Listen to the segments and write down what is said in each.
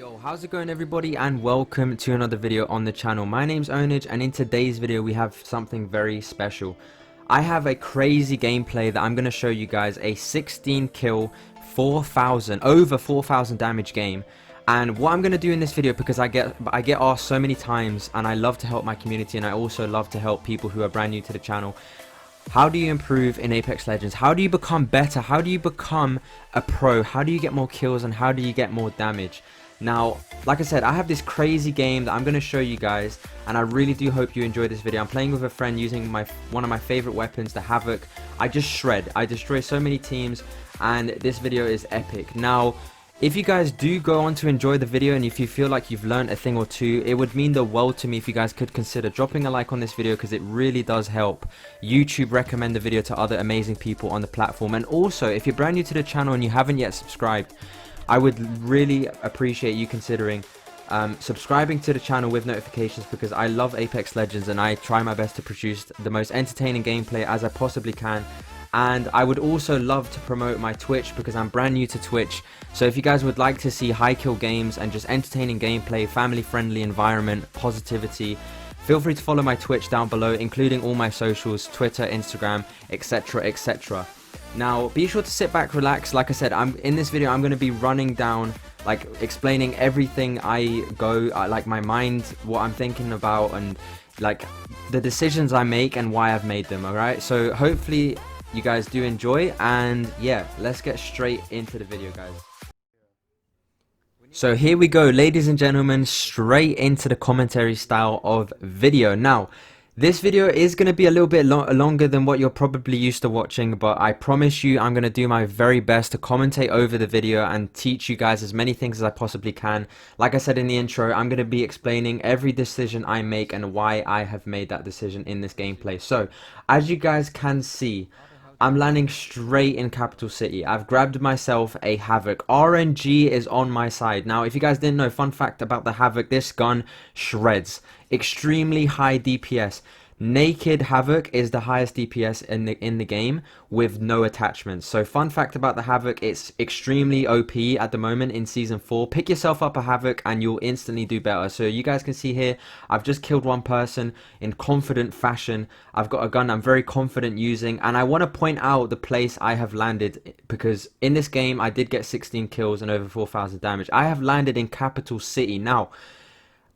Yo, how's it going everybody, and welcome to another video on the channel. My name's Ownage, and in today's video we have something very special. I have a crazy gameplay that I'm going to show you guys, a 16 kill, over 4,000 damage game. And what I'm going to do in this video, because I get asked so many times, and I love to help my community, and I also love to help people who are brand new to the channel. How do you improve in Apex Legends? How do you become better? How do you become a pro? How do you get more kills, and how do you get more damage? Now, like I said, I have this crazy game that I'm going to show you guys, and I really do hope you enjoy this video. I'm playing with a friend using one of my favorite weapons, the Havoc. I just shred. I destroy so many teams, and this video is epic. Now, if you guys do go on to enjoy the video, and if you feel like you've learned a thing or two, it would mean the world to me if you guys could consider dropping a like on this video, because it really does help YouTube recommend the video to other amazing people on the platform. And also, if you're brand new to the channel and you haven't yet subscribed, I would really appreciate you considering subscribing to the channel with notifications, because I love Apex Legends and I try my best to produce the most entertaining gameplay as I possibly can. And I would also love to promote my Twitch, because I'm brand new to Twitch. So if you guys would like to see high kill games and just entertaining gameplay, family friendly environment, positivity, feel free to follow my Twitch down below, including all my socials, Twitter, Instagram, etc, etc. Now, be sure to sit back, relax. Like I said, in this video I'm going to be running down, like, explaining everything I go, like my mind, what I'm thinking about, and like the decisions I make and why I've made them. Alright, so hopefully you guys do enjoy, and yeah, let's get straight into the video, guys. So here we go, ladies and gentlemen, straight into the commentary style of video. Now, this video is going to be a little bit longer than what you're probably used to watching, but I promise you I'm going to do my very best to commentate over the video and teach you guys as many things as I possibly can. Like I said in the intro, I'm going to be explaining every decision I make and why I have made that decision in this gameplay. So, as you guys can see, I'm landing straight in Capital City. I've grabbed myself a Havoc. RNG is on my side. Now, if you guys didn't know, fun fact about the Havoc, this gun shreds. Extremely high DPS. Naked Havoc is the highest DPS in the game with no attachments. So fun fact about the Havoc, it's extremely OP at the moment in Season 4. Pick yourself up a Havoc and you'll instantly do better. So you guys can see here, I've just killed one person in confident fashion. I've got a gun I'm very confident using, and I want to point out the place I have landed, because in this game I did get 16 kills and over 4,000 damage. I have landed in Capital City. Now,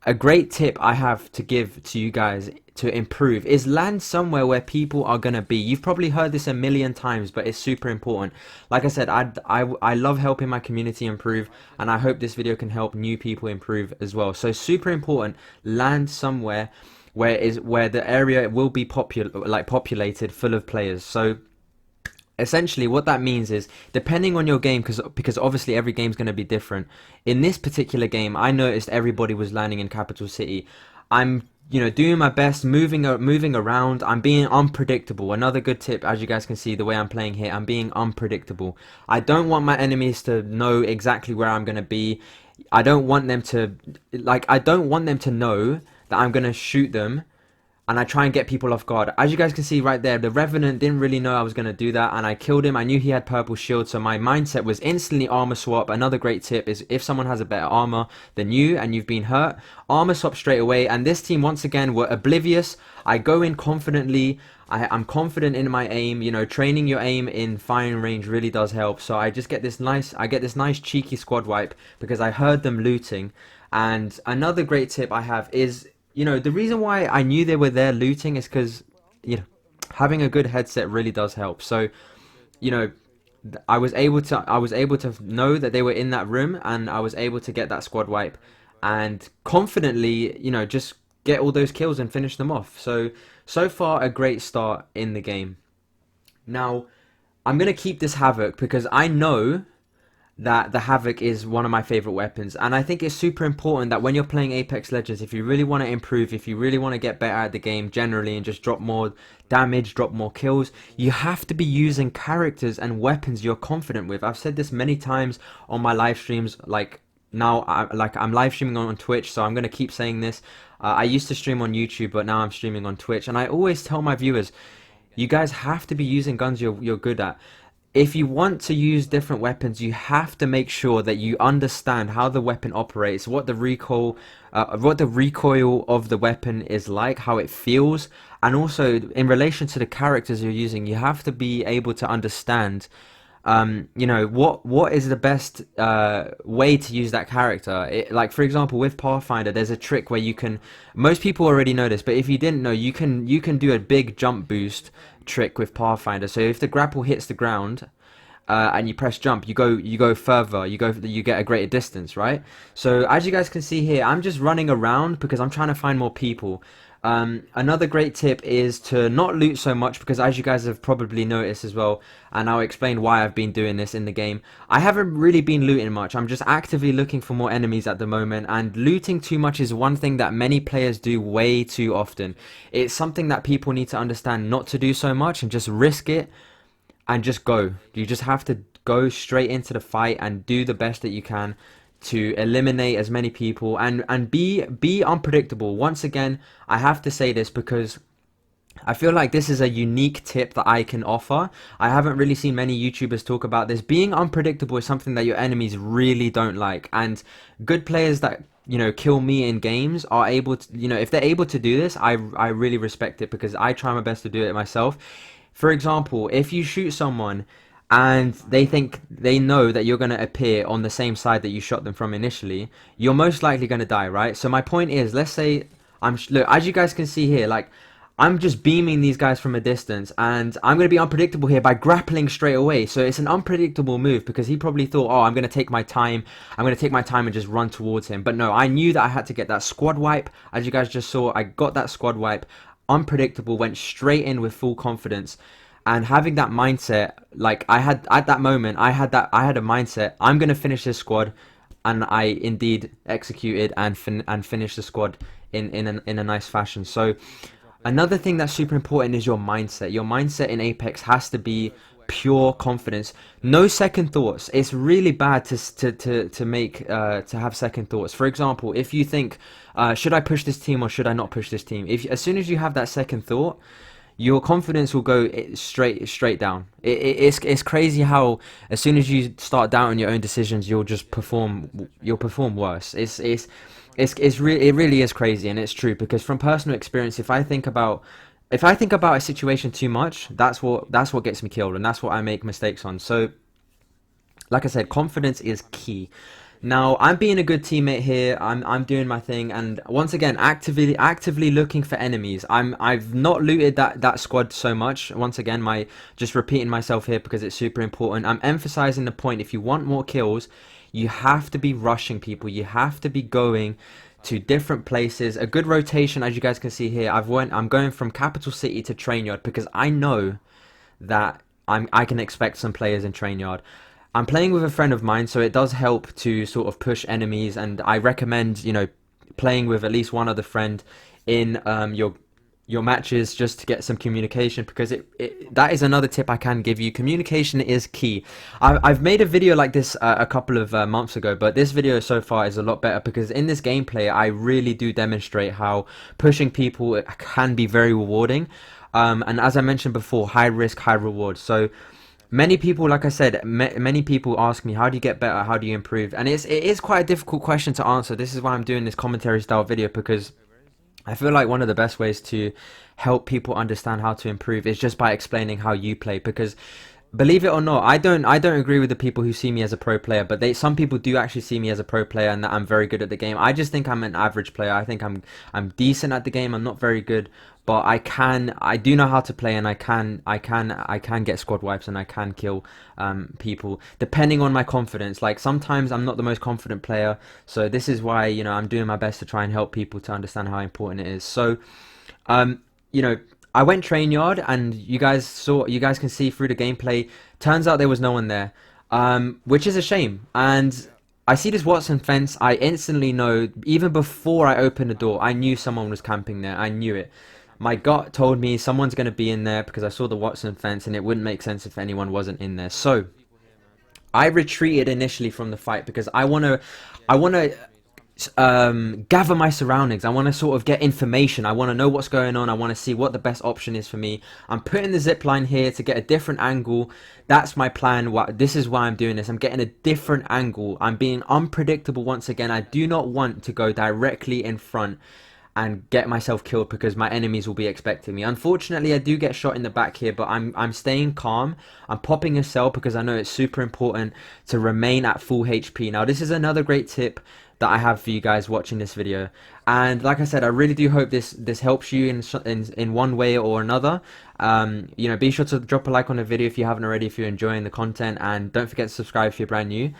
a great tip I have to give to you guys to improve is land somewhere where people are going to be. You've probably heard this a million times, but it's super important. Like I said, I love helping my community improve, and I hope this video can help new people improve as well. So super important, land somewhere where the area will be populated, full of players. So essentially what that means is, depending on your game, because obviously every game's going to be different. In this particular game, I noticed everybody was landing in Capital City. I'm doing my best, moving around. I'm being unpredictable. Another good tip, as you guys can see the way I'm playing here, I'm being unpredictable. I don't want my enemies to know exactly where I'm going to be. I don't want them to know that I'm going to shoot them, and I try and get people off guard. As you guys can see right there, the Revenant didn't really know I was going to do that, and I killed him. I knew he had purple shield, so my mindset was instantly armor swap. Another great tip is, if someone has a better armor than you and you've been hurt, armor swap straight away. And this team, once again, were oblivious. I go in confidently. I'm confident in my aim. Training your aim in firing range really does help. So I just get this nice cheeky squad wipe, because I heard them looting. And another great tip I have is, the reason why I knew they were there looting is because, having a good headset really does help. So, I was able to know that they were in that room, and I was able to get that squad wipe and confidently, just get all those kills and finish them off. So far a great start in the game. Now, I'm going to keep this Havoc because I know that the Havoc is one of my favorite weapons, and I think it's super important that when you're playing Apex Legends, if you really want to improve, if you really want to get better at the game generally and just drop more damage, drop more kills, you have to be using characters and weapons you're confident with. I've said this many times on my live streams. Like now, I'm live streaming on Twitch, so I'm going to keep saying this. I used to stream on YouTube, but now I'm streaming on Twitch, and I always tell my viewers, you guys have to be using guns you're good at. if you want to use different weapons, you have to make sure that you understand how the weapon operates, what the recoil of the weapon is like, how it feels, and also in relation to the characters you're using, you have to be able to understand you know, what is the best way to use that character. Like for example with Pathfinder, there's a trick where you can, most people already know this, but if you didn't know, you can do a big jump boost trick with Pathfinder. So if the grapple hits the ground and you press jump, you go further, you get a greater distance, right? So as you guys can see here, I'm just running around because I'm trying to find more people. Another great tip is to not loot so much, because as you guys have probably noticed as well, and I'll explain why I've been doing this in the game, I haven't really been looting much. I'm just actively looking for more enemies at the moment, and looting too much is one thing that many players do way too often. It's something that people need to understand not to do so much and just risk it and just go. You just have to go straight into the fight and do the best that you can to eliminate as many people and be unpredictable. Once again, I have to say this because I feel like this is a unique tip that I can offer. I haven't really seen many YouTubers talk about this. Being unpredictable is something that your enemies really don't like, and good players that, you know, kill me in games are able to, you know, if they're able to do this, I really respect it, because I try my best to do it myself. For example, if you shoot someone and they know that you're going to appear on the same side that you shot them from initially, you're most likely going to die, right? So my point is, let's say look, as you guys can see here, like, I'm just beaming these guys from a distance, and I'm going to be unpredictable here by grappling straight away. So it's an unpredictable move, because he probably thought, oh, I'm going to take my time and just run towards him. But no, I knew that I had to get that squad wipe. As you guys just saw, I got that squad wipe, unpredictable, went straight in with full confidence. And having that mindset, like I had at that moment, I had a mindset, I'm going to finish this squad, and I indeed executed and finished the squad in a nice fashion. So another thing that's super important is your mindset. Your mindset in Apex has to be pure confidence, no second thoughts. It's really bad to have second thoughts. For example, if you think, should I push this team or should I not push this team? As soon as you have that second thought, your confidence will go straight down. It's crazy how as soon as you start doubting your own decisions, you'll perform worse. It really is crazy, and it's true, because from personal experience, if I think about a situation too much, that's what gets me killed, and that's what I make mistakes on. So like I said, confidence is key. Now, I'm being a good teammate here. I'm doing my thing, and once again, actively looking for enemies. I've not looted that squad so much. Once again, just repeating myself here because it's super important. I'm emphasizing the point. If you want more kills, you have to be rushing people. You have to be going to different places. A good rotation, as you guys can see here. I'm going from Capital City to Train Yard, because I know that I can expect some players in Train Yard. I'm playing with a friend of mine, so it does help to sort of push enemies, and I recommend, you know, playing with at least one other friend in your matches, just to get some communication, because that is another tip I can give you. Communication is key. I've made a video like this a couple of months ago, but this video so far is a lot better, because in this gameplay I really do demonstrate how pushing people can be very rewarding, and as I mentioned before, high risk, high reward. So many people, like I said, many people ask me, how do you get better, how do you improve? And it is quite a difficult question to answer. This is why I'm doing this commentary style video, because I feel like one of the best ways to help people understand how to improve is just by explaining how you play. Because believe it or not, I don't agree with the people who see me as a pro player, but some people do actually see me as a pro player and that I'm very good at the game. I just think I'm an average player. I think I'm decent at the game. I'm not very good, but I do know how to play, and I can get squad wipes, and I can kill people depending on my confidence. Like sometimes I'm not the most confident player, so this is why, you know, I'm doing my best to try and help people to understand how important it is. So you know, I went Train Yard, and you guys can see through the gameplay, turns out there was no one there, which is a shame. And I see this Watson fence. I instantly know, even before I opened the door, I knew someone was camping there. I knew it. My gut told me someone's going to be in there, because I saw the Watson fence, and it wouldn't make sense if anyone wasn't in there. So I retreated initially from the fight, because I want to gather my surroundings. I want to sort of get information. I want to know what's going on. I want to see what the best option is for me. I'm putting the zip line here to get a different angle. That's my plan. This is why I'm doing this. I'm getting a different angle. I'm being unpredictable once again. I do not want to go directly in front and get myself killed because my enemies will be expecting me. Unfortunately, I do get shot in the back here, but I'm staying calm. I'm popping a cell because I know it's super important to remain at full HP. Now, this is another great tip that I have for you guys watching this video, and like I said, I really do hope this helps you in one way or another. You know, be sure to drop a like on the video if you haven't already, if you're enjoying the content, and don't forget to subscribe if you're brand new.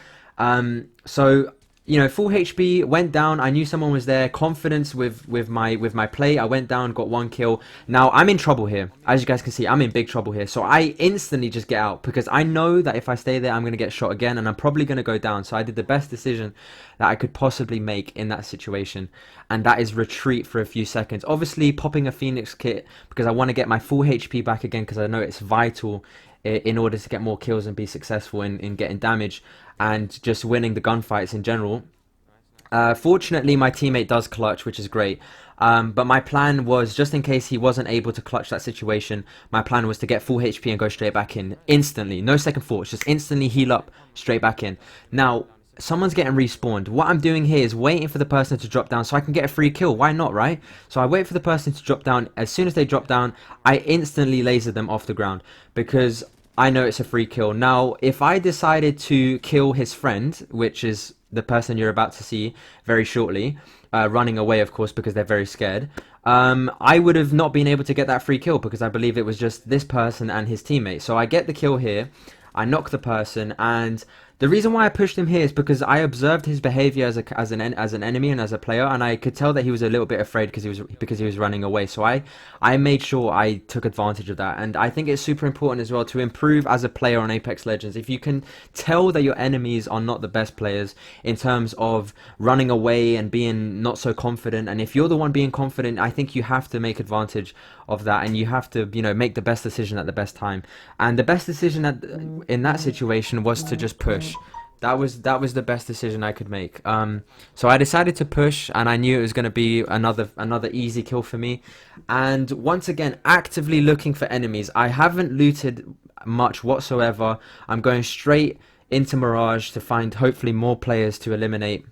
So you know, full HP, went down. I knew someone was there. Confidence with my play. I went down, got 1 kill. Now I'm in trouble here. As you guys can see, I'm in big trouble here. So I instantly just get out because I know that if I stay there, I'm gonna get shot again, and I'm probably gonna go down. So I did the best decision that I could possibly make in that situation, and that is retreat for a few seconds. Obviously, popping a Phoenix kit because I want to get my full HP back again because I know it's vital in order to get more kills and be successful in getting damage and just winning the gunfights in general. Fortunately, my teammate does clutch, which is great. But my plan was, just in case he wasn't able to clutch that situation, my plan was to get full HP and go straight back in instantly. No second thoughts, just instantly heal up, straight back in. Now, someone's getting respawned. What I'm doing here is waiting for the person to drop down so I can get a free kill. Why not, right? So I wait for the person to drop down. As soon as they drop down, I instantly laser them off the ground because I know it's a free kill. Now, if I decided to kill his friend, which is the person you're about to see very shortly, running away, of course, because they're very scared, I would have not been able to get that free kill because I believe it was just this person and his teammate. So I get the kill here, I knock the person, and the reason why I pushed him here is because I observed his behavior as an enemy and as a player, and I could tell that he was a little bit afraid because he was running away. So I made sure I took advantage of that, and I think it's super important as well to improve as a player on Apex Legends. If you can tell that your enemies are not the best players in terms of running away and being not so confident, and if you're the one being confident, I think you have to make advantage of that, and you have to, you know, make the best decision at the best time. And the best decision in that situation was to just push. That was the best decision I could make. So I decided to push, and I knew it was going to be another easy kill for me. And once again, actively looking for enemies. I haven't looted much whatsoever. I'm going straight into Mirage to find hopefully more players to eliminate.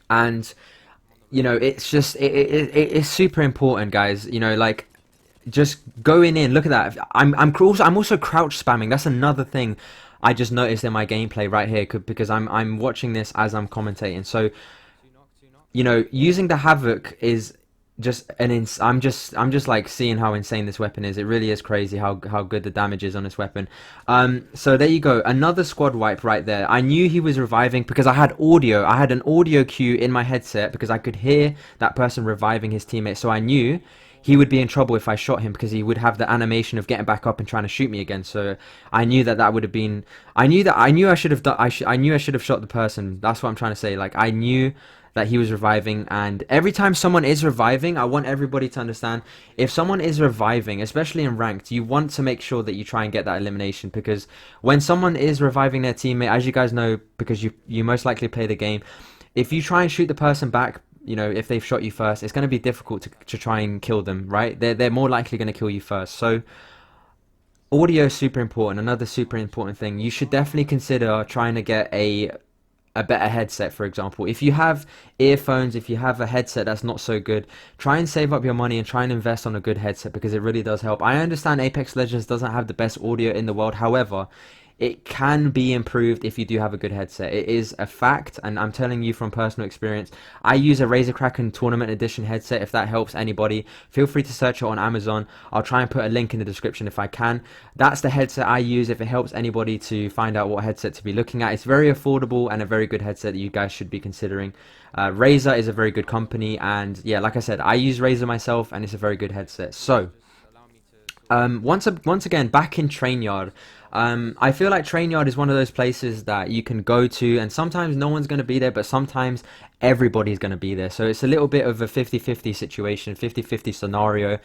And you know, it's just it's super important, guys. You know, like, just going in. Look at that. I'm also crouch spamming. That's another thing I just noticed in my gameplay right here because I'm watching this as I'm commentating. So, you know, using the Havoc is just I'm just like seeing how insane this weapon is. It really is crazy how good the damage is on this weapon. So there you go, another squad wipe right there. I knew he was reviving because I had audio. I had an audio cue in my headset because I could hear that person reviving his teammate. So I knew he would be in trouble if I shot him because he would have the animation of getting back up and trying to shoot me again. So I knew that would have been. I knew I should have done. I knew I should have shot the person. That's what I'm trying to say. Like, I knew that he was reviving, and every time someone is reviving, I want everybody to understand, if someone is reviving, especially in ranked, you want to make sure that you try and get that elimination, because when someone is reviving their teammate, as you guys know, because you most likely play the game, if you try and shoot the person back, you know, if they've shot you first, it's going to be difficult to try and kill them, right? They're more likely going to kill you first. So audio is super important. Another super important thing, you should definitely consider trying to get a better headset. For example, if you have earphones, if you have a headset that's not so good, try and save up your money and try and invest on a good headset, because it really does help. I understand Apex Legends doesn't have the best audio in the world, however, it can be improved if you do have a good headset. It is a fact, and I'm telling you from personal experience. I use a Razer Kraken Tournament Edition headset. If that helps anybody, feel free to search it on Amazon. I'll try and put a link in the description if I can. That's the headset I use. If it helps anybody to find out what headset to be looking at, it's very affordable and a very good headset that you guys should be considering. Razer is a very good company, and yeah, like I said, I use Razer myself, and it's a very good headset. So once again, back in Trainyard. I feel like Trainyard is one of those places that you can go to, and sometimes no one's going to be there, but sometimes everybody's going to be there. So it's a little bit of a 50-50 situation, 50-50 scenario.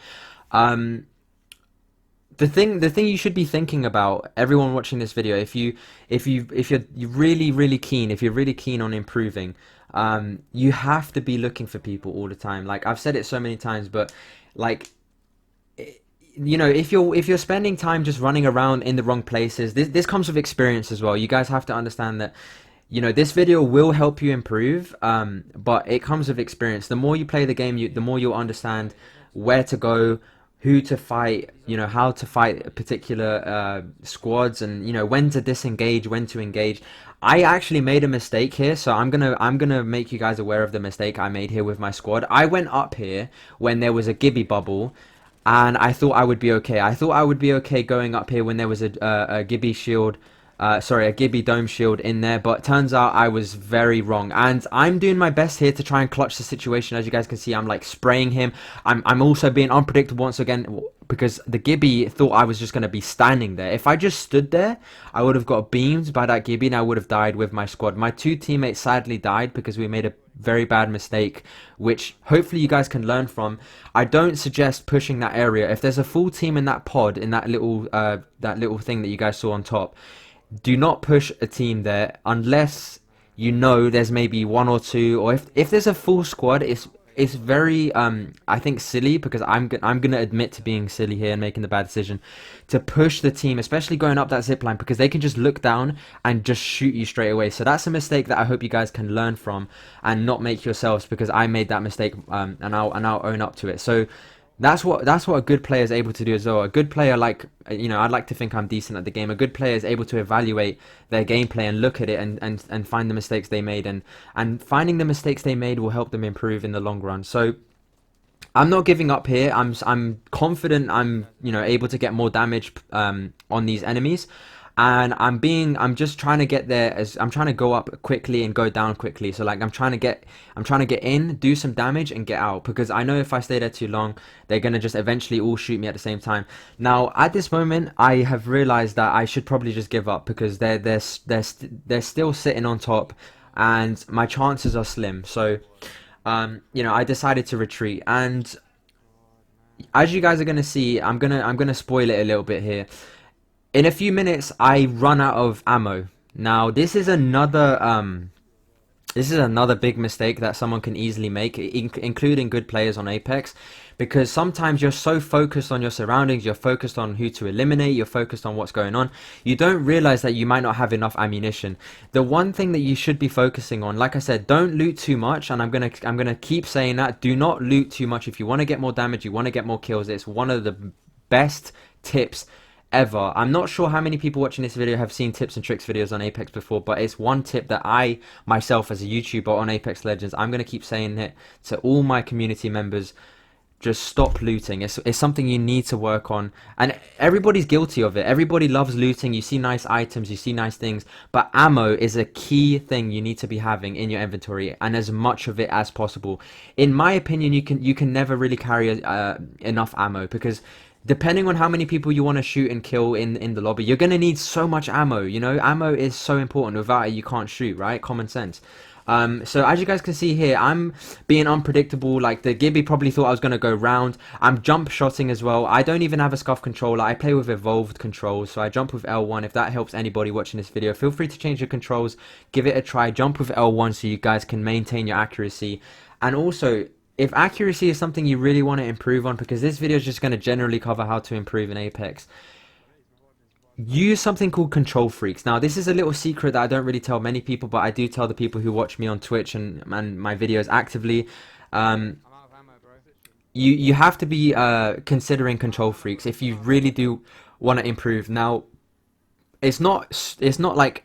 The thing you should be thinking about, everyone watching this video, if you're really keen, if you're really keen on improving, you have to be looking for people all the time. Like I've said it so many times, but like if you're spending time just running around in the wrong places, this comes with experience as well. You guys have to understand that, this video will help you improve, but it comes with experience. The more you play the game, the more you'll understand where to go, who to fight, how to fight particular squads, and when to disengage, when to engage. I actually made a mistake here, so I'm gonna make you guys aware of the mistake I made here with my squad. I went up here when there was a Gibby bubble, and I thought I would be okay. I thought I would be okay going up here when there was a Gibby shield, sorry, a Gibby dome shield in there, but turns out I was very wrong. And I'm doing my best here to try and clutch the situation. As you guys can see, I'm like spraying him. I'm also being unpredictable once again, because the Gibby thought I was just going to be standing there. If I just stood there, I would have got beamed by that Gibby and I would have died with my squad. My two teammates sadly died because we made a very bad mistake, which hopefully you guys can learn from. I don't suggest pushing that area. If there's a full team in that pod, in that little thing that you guys saw on top, do not push a team there unless there's maybe one or two, or if there's a full squad. It's very I think silly, because I'm gonna admit to being silly here and making the bad decision to push the team, especially going up that zip line, because they can just look down and just shoot you straight away. So that's a mistake that I hope you guys can learn from and not make yourselves, because I made that mistake, and I'll own up to it. So that's what a good player is able to do as well. A good player, like, I'd like to think I'm decent at the game. A good player is able to evaluate their gameplay and look at it and find the mistakes they made, and finding the mistakes they made will help them improve in the long run. So I'm not giving up here. I'm confident I'm able to get more damage on these enemies. And I'm just trying to get there, as I'm trying to go up quickly and go down quickly. So like I'm trying to get in, do some damage and get out, because I know if I stay there too long, they're gonna just eventually all shoot me at the same time. Now at this moment, I have realized that I should probably just give up, because they're still sitting on top, and my chances are slim. So I decided to retreat, and as you guys are gonna see, I'm gonna spoil it a little bit here. In a few minutes, I run out of ammo. Now, this is another big mistake that someone can easily make, including good players on Apex, because sometimes you're so focused on your surroundings, you're focused on who to eliminate, you're focused on what's going on, you don't realize that you might not have enough ammunition. The one thing that you should be focusing on, like I said, don't loot too much, and I'm gonna keep saying that. Do not loot too much. If you want to get more damage, you want to get more kills, it's one of the best tips ever. I'm not sure how many people watching this video have seen tips and tricks videos on Apex before, but it's one tip that I myself, as a YouTuber on Apex Legends, I'm going to keep saying it to all my community members. Just stop looting. It's something you need to work on, and everybody's guilty of it. Everybody loves looting. You see nice items, you see nice things, but ammo is a key thing you need to be having in your inventory, and as much of it as possible. In my opinion, you can never really carry enough ammo, because depending on how many people you want to shoot and kill in the lobby, you're going to need so much ammo. Ammo is so important. Without it, you can't shoot, right? Common sense. So as you guys can see here, I'm being unpredictable. Like the Gibby probably thought I was going to go round. I'm jump shotting as well. I don't even have a scuff controller. I play with evolved controls, so I jump with L1. If that helps anybody watching this video, feel free to change your controls. Give it a try. Jump with L1 so you guys can maintain your accuracy. And also, if accuracy is something you really want to improve on, because this video is just going to generally cover how to improve in Apex, use something called control freaks. Now, this is a little secret that I don't really tell many people, but I do tell the people who watch me on Twitch and my videos actively. You have to be considering control freaks if you really do want to improve. Now, it's not like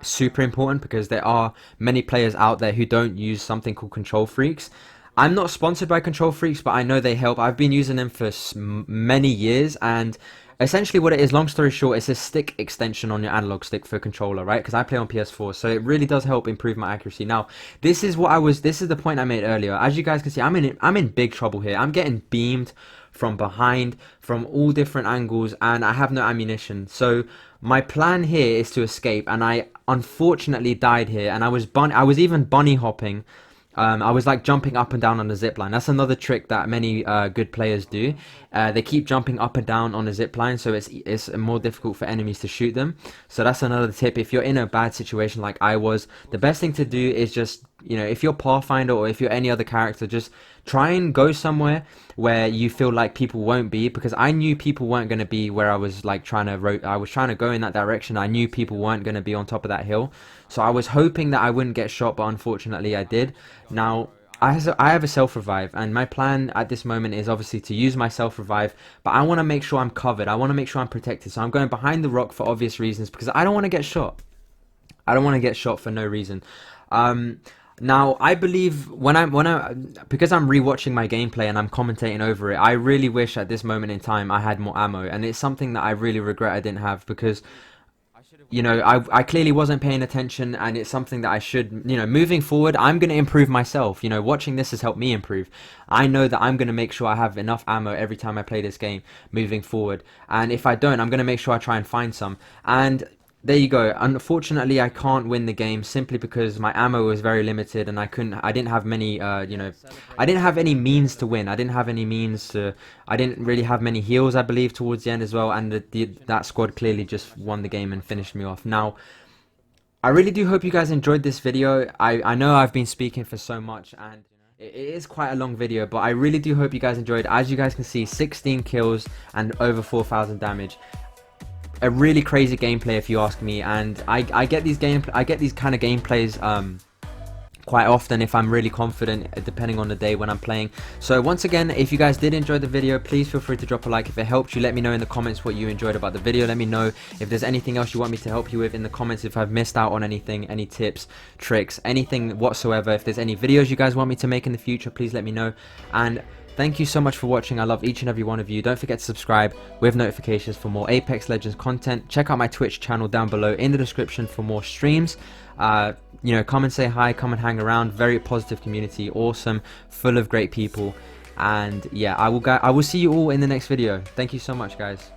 super important, because there are many players out there who don't use something called control freaks. I'm not sponsored by Control Freaks, but I know they help. I've been using them for many years, and essentially what it is, long story short, it's a stick extension on your analog stick for controller, right? Because I play on PS4, so it really does help improve my accuracy. Now, this is the point I made earlier. As you guys can see, I'm in big trouble here. I'm getting beamed from behind, from all different angles, and I have no ammunition. So my plan here is to escape, and I unfortunately died here, and I was even bunny hopping I was like jumping up and down on the zip line. That's another trick that many good players do. They keep jumping up and down on a zip line, so it's more difficult for enemies to shoot them. So that's another tip. If you're in a bad situation like I was, the best thing to do is just, you know, if you're Pathfinder or if you're any other character, just try and go somewhere where you feel like people won't be, because I knew people weren't going to be where I was like I was trying to go in that direction. I knew people weren't going to be on top of that hill, so I was hoping that I wouldn't get shot, but unfortunately I did. Now I have a self-revive, and my plan at this moment is obviously to use my self-revive, but I want to make sure I'm covered. I want to make sure I'm protected, so I'm going behind the rock for obvious reasons, because I don't want to get shot. I don't want to get shot for no reason. Now I believe because I'm rewatching my gameplay and I'm commentating over it, I really wish at this moment in time I had more ammo, and it's something that I really regret I didn't have, because you know, I clearly wasn't paying attention, and it's something that I should, you know, moving forward, I'm going to improve myself. You know, watching this has helped me improve. I know that I'm going to make sure I have enough ammo every time I play this game moving forward. And if I don't, I'm going to make sure I try and find some. And there you go. Unfortunately, I can't win the game simply because my ammo was very limited, and I didn't have many, you know, I didn't have any means to win. I didn't have any means to, I didn't really have many heals, I believe, towards the end as well, and that squad clearly just won the game and finished me off. Now, I really do hope you guys enjoyed this video. I know I've been speaking for so much, and it is quite a long video, but I really do hope you guys enjoyed. As you guys can see, 16 kills and over 4,000 damage. A really crazy gameplay, if you ask me, and I get these kind of gameplays quite often if I'm really confident, depending on the day when I'm playing. So once again, if you guys did enjoy the video, please feel free to drop a like. If it helped you, let me know in the comments what you enjoyed about the video. Let me know if there's anything else you want me to help you with in the comments, if I've missed out on anything, any tips, tricks, anything whatsoever. If there's any videos you guys want me to make in the future, please let me know. And thank you so much for watching. I love each and every one of you. Don't forget to subscribe with notifications for more Apex Legends content. Check out my Twitch channel down below in the description for more streams. You know, come and say hi, come and hang around. Very positive community, awesome, full of great people. And yeah, I will see you all in the next video. Thank you so much, guys.